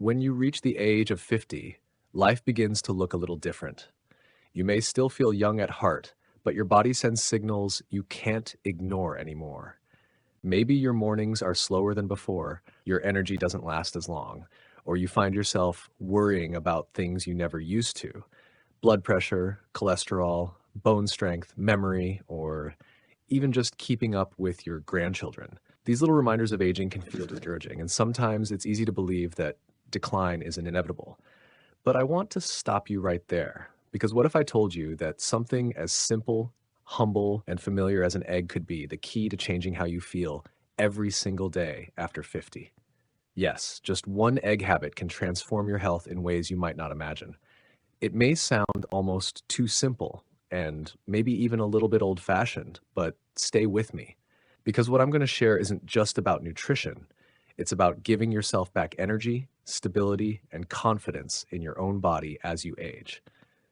When you reach the age of 50, life begins to look a little different. You may still feel young at heart, but your body sends signals you can't ignore anymore. Maybe your mornings are slower than before, your energy doesn't last as long, or you find yourself worrying about things you never used to. Blood pressure, cholesterol, bone strength, memory, or even just keeping up with your grandchildren. These little reminders of aging can feel discouraging, and sometimes it's easy to believe that decline isn't inevitable. But I want to stop you right there, because what if I told you that something as simple, humble, and familiar as an egg could be the key to changing how you feel every single day after 50? Yes, just one egg habit can transform your health in ways you might not imagine. It may sound almost too simple and maybe even a little bit old fashioned, but stay with me. Because what I'm going to share isn't just about nutrition, it's about giving yourself back energy, stability, and confidence in your own body as you age.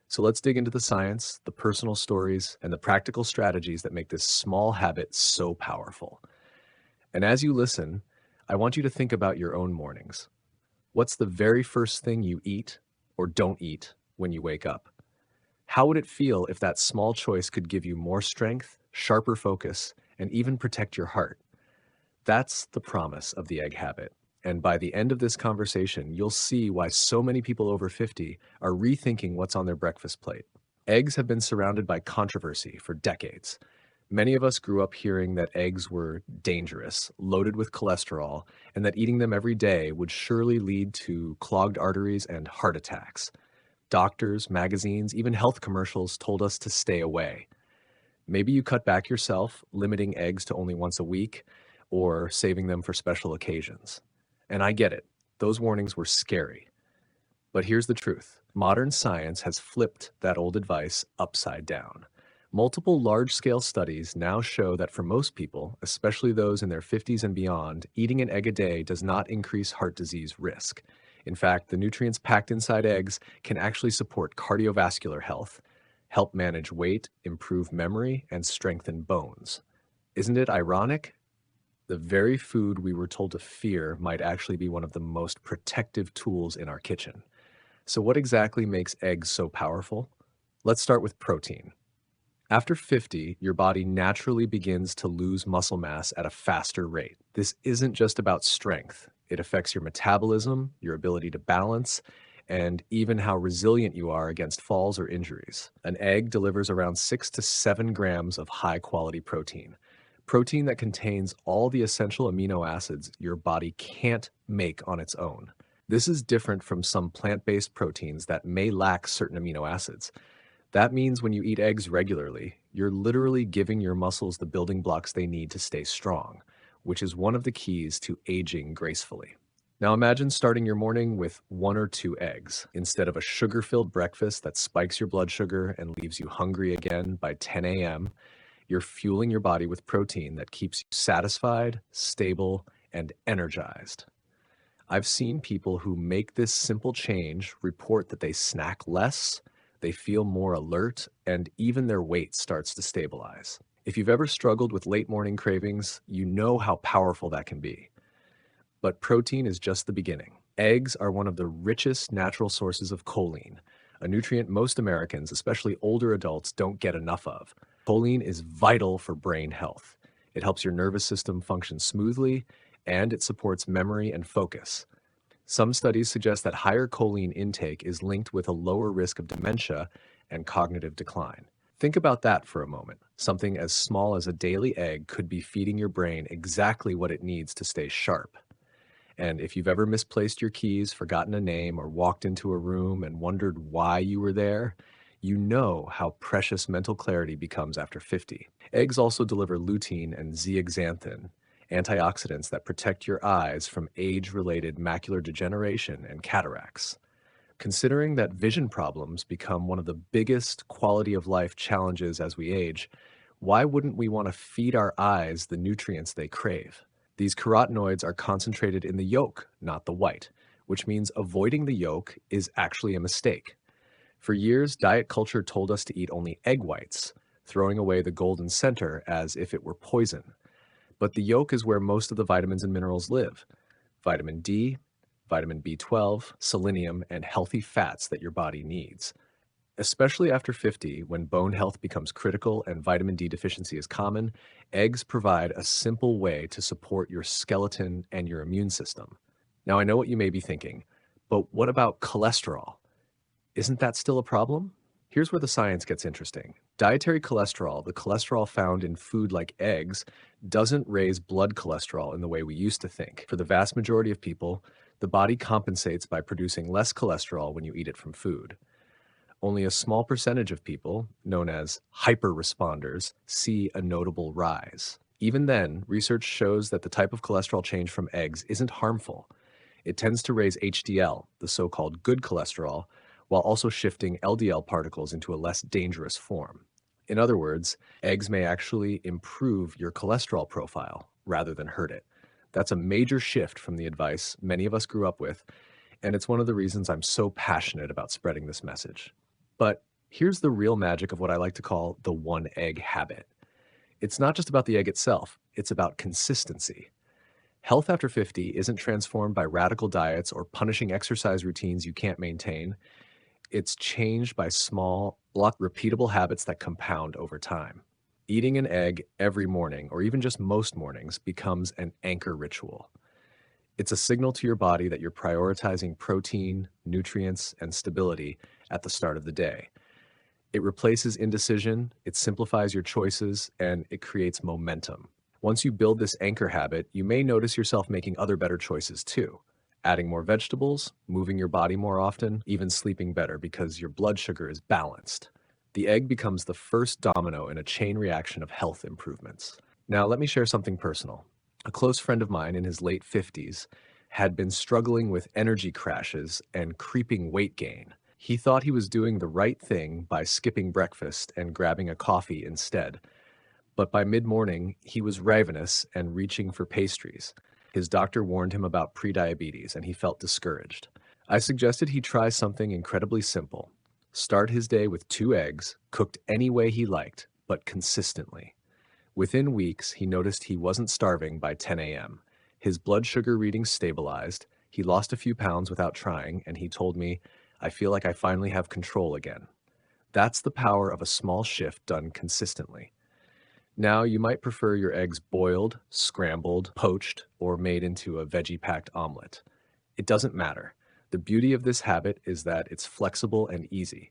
So let's dig into the science, the personal stories, and the practical strategies that make this small habit so powerful. And as you listen, I want you to think about your own mornings. What's the very first thing you eat or don't eat when you wake up? How would it feel if that small choice could give you more strength, sharper focus, and even protect your heart? That's the promise of the egg habit. And by the end of this conversation, you'll see why so many people over 50 are rethinking what's on their breakfast plate. Eggs have been surrounded by controversy for decades. Many of us grew up hearing that eggs were dangerous, loaded with cholesterol, and that eating them every day would surely lead to clogged arteries and heart attacks. Doctors, magazines, even health commercials told us to stay away. Maybe you cut back yourself, limiting eggs to only once a week or saving them for special occasions. And I get it, those warnings were scary. But here's the truth. Modern science has flipped that old advice upside down. Multiple large-scale studies now show that for most people, especially those in their 50s and beyond, eating an egg a day does not increase heart disease risk. In fact, the nutrients packed inside eggs can actually support cardiovascular health, help manage weight, improve memory, and strengthen bones. Isn't it ironic? The very food we were told to fear might actually be one of the most protective tools in our kitchen. So what exactly makes eggs so powerful? Let's start with protein. After 50, your body naturally begins to lose muscle mass at a faster rate. This isn't just about strength. It affects your metabolism, your ability to balance, and even how resilient you are against falls or injuries. An egg delivers around 6 to 7 grams of high-quality protein. Protein that contains all the essential amino acids your body can't make on its own. This is different from some plant-based proteins that may lack certain amino acids. That means when you eat eggs regularly, you're literally giving your muscles the building blocks they need to stay strong, which is one of the keys to aging gracefully. Now imagine starting your morning with 1 or 2 eggs instead of a sugar-filled breakfast that spikes your blood sugar and leaves you hungry again by 10 a.m. You're fueling your body with protein that keeps you satisfied, stable, and energized. I've seen people who make this simple change report that they snack less, they feel more alert, and even their weight starts to stabilize. If you've ever struggled with late morning cravings, you know how powerful that can be. But protein is just the beginning. Eggs are one of the richest natural sources of choline, a nutrient most Americans, especially older adults, don't get enough of. Choline is vital for brain health. It helps your nervous system function smoothly, and it supports memory and focus. Some studies suggest that higher choline intake is linked with a lower risk of dementia and cognitive decline. Think about that for a moment. Something as small as a daily egg could be feeding your brain exactly what it needs to stay sharp. And if you've ever misplaced your keys, forgotten a name, or walked into a room and wondered why you were there, you know how precious mental clarity becomes after 50. Eggs also deliver lutein and zeaxanthin, antioxidants that protect your eyes from age-related macular degeneration and cataracts. Considering that vision problems become one of the biggest quality of life challenges as we age, why wouldn't we want to feed our eyes the nutrients they crave? These carotenoids are concentrated in the yolk, not the white, which means avoiding the yolk is actually a mistake. For years, diet culture told us to eat only egg whites, throwing away the golden center as if it were poison. But the yolk is where most of the vitamins and minerals live. Vitamin D, vitamin B12, selenium, and healthy fats that your body needs. Especially after 50, when bone health becomes critical and vitamin D deficiency is common, eggs provide a simple way to support your skeleton and your immune system. Now, I know what you may be thinking, but what about cholesterol? Isn't that still a problem? Here's where the science gets interesting. Dietary cholesterol, the cholesterol found in food like eggs, doesn't raise blood cholesterol in the way we used to think. For the vast majority of people, the body compensates by producing less cholesterol when you eat it from food. Only a small percentage of people, known as hyperresponders, see a notable rise. Even then, research shows that the type of cholesterol change from eggs isn't harmful. It tends to raise HDL, the so-called good cholesterol, while also shifting LDL particles into a less dangerous form. In other words, eggs may actually improve your cholesterol profile rather than hurt it. That's a major shift from the advice many of us grew up with, and it's one of the reasons I'm so passionate about spreading this message. But here's the real magic of what I like to call the one egg habit. It's not just about the egg itself, it's about consistency. Health after 50 isn't transformed by radical diets or punishing exercise routines you can't maintain. It's changed by small, repeatable habits that compound over time. Eating an egg every morning, or even just most mornings, becomes an anchor ritual. It's a signal to your body that you're prioritizing protein, nutrients, and stability at the start of the day. It replaces indecision, it simplifies your choices, and it creates momentum. Once you build this anchor habit, you may notice yourself making other better choices too. Adding more vegetables, moving your body more often, even sleeping better because your blood sugar is balanced. The egg becomes the first domino in a chain reaction of health improvements. Now, let me share something personal. A close friend of mine in his late 50s had been struggling with energy crashes and creeping weight gain. He thought he was doing the right thing by skipping breakfast and grabbing a coffee instead. But by mid-morning, he was ravenous and reaching for pastries. His doctor warned him about prediabetes, and he felt discouraged. I suggested he try something incredibly simple. Start his day with 2 eggs, cooked any way he liked, but consistently. Within weeks, he noticed he wasn't starving by 10 a.m. His blood sugar readings stabilized, he lost a few pounds without trying, and he told me, "I feel like I finally have control again." That's the power of a small shift done consistently. Now, you might prefer your eggs boiled, scrambled, poached, or made into a veggie-packed omelet. It doesn't matter. The beauty of this habit is that it's flexible and easy.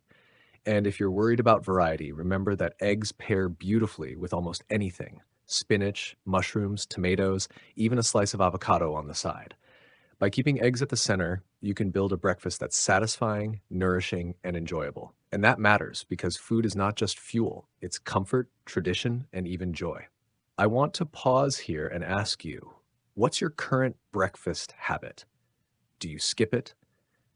And if you're worried about variety, remember that eggs pair beautifully with almost anything: spinach, mushrooms, tomatoes, even a slice of avocado on the side. By keeping eggs at the center, you can build a breakfast that's satisfying, nourishing, and enjoyable. And that matters because food is not just fuel, it's comfort, tradition, and even joy. I want to pause here and ask you, what's your current breakfast habit? Do you skip it?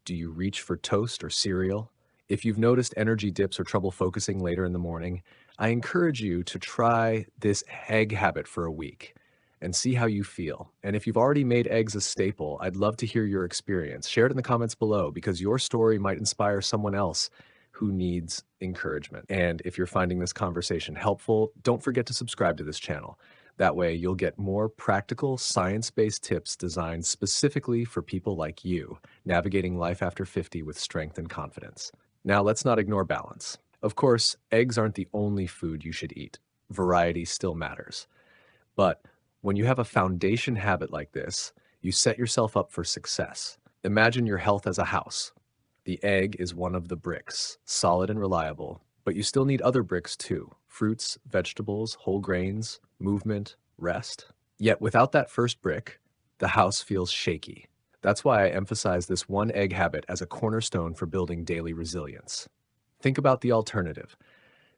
Do you reach for toast or cereal? If you've noticed energy dips or trouble focusing later in the morning, I encourage you to try this egg habit for a week and see how you feel. And if you've already made eggs a staple, I'd love to hear your experience. Share it in the comments below because your story might inspire someone else who needs encouragement. And if you're finding this conversation helpful, don't forget to subscribe to this channel. That way, you'll get more practical, science-based tips designed specifically for people like you, navigating life after 50 with strength and confidence. Now, let's not ignore balance. Of course, eggs aren't the only food you should eat. Variety still matters. But when you have a foundation habit like this, you set yourself up for success. Imagine your health as a house. The egg is one of the bricks, solid and reliable, but you still need other bricks too: fruits, vegetables, whole grains, movement, rest. Yet without that first brick, the house feels shaky. That's why I emphasize this one egg habit as a cornerstone for building daily resilience. Think about the alternative.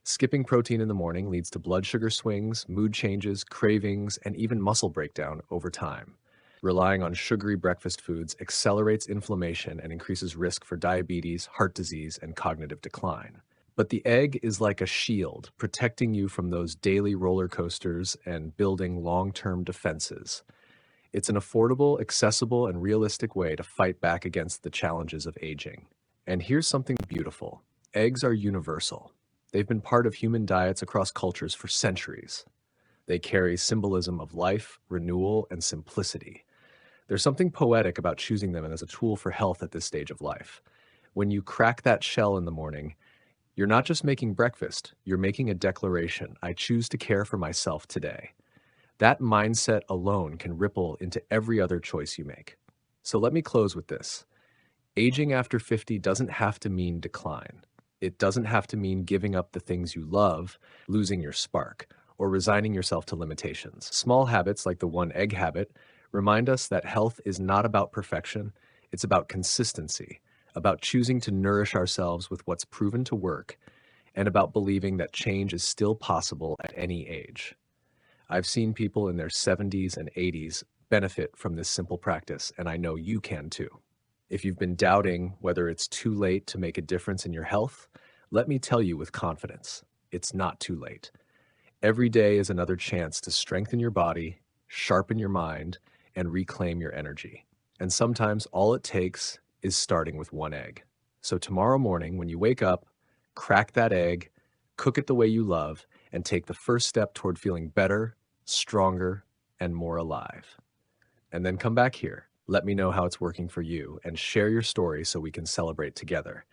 Skipping protein in the morning leads to blood sugar swings, mood changes, cravings, and even muscle breakdown over time. Relying on sugary breakfast foods accelerates inflammation and increases risk for diabetes, heart disease, and cognitive decline. But the egg is like a shield, protecting you from those daily roller coasters and building long-term defenses. It's an affordable, accessible, and realistic way to fight back against the challenges of aging. And here's something beautiful. Eggs are universal. They've been part of human diets across cultures for centuries. They carry symbolism of life, renewal, and simplicity. There's something poetic about choosing them as a tool for health at this stage of life. When you crack that shell in the morning, you're not just making breakfast, you're making a declaration. I choose to care for myself today. That mindset alone can ripple into every other choice you make. So let me close with this. Aging after 50 doesn't have to mean decline. It doesn't have to mean giving up the things you love, losing your spark, or resigning yourself to limitations. Small habits like the one egg habit remind us that health is not about perfection, it's about consistency, about choosing to nourish ourselves with what's proven to work, and about believing that change is still possible at any age. I've seen people in their 70s and 80s benefit from this simple practice, and I know you can too. If you've been doubting whether it's too late to make a difference in your health, let me tell you with confidence, it's not too late. Every day is another chance to strengthen your body, sharpen your mind, and reclaim your energy. And sometimes all it takes is starting with one egg. So tomorrow morning, when you wake up, crack that egg, cook it the way you love, and take the first step toward feeling better, stronger, and more alive. And then come back here. Let me know how it's working for you and share your story so we can celebrate together.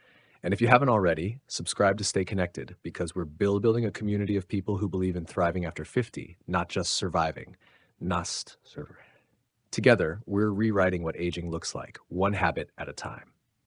And if you haven't already, subscribe to stay connected because we're building a community of people who believe in thriving after 50, not just surviving. Together, we're rewriting what aging looks like, one habit at a time.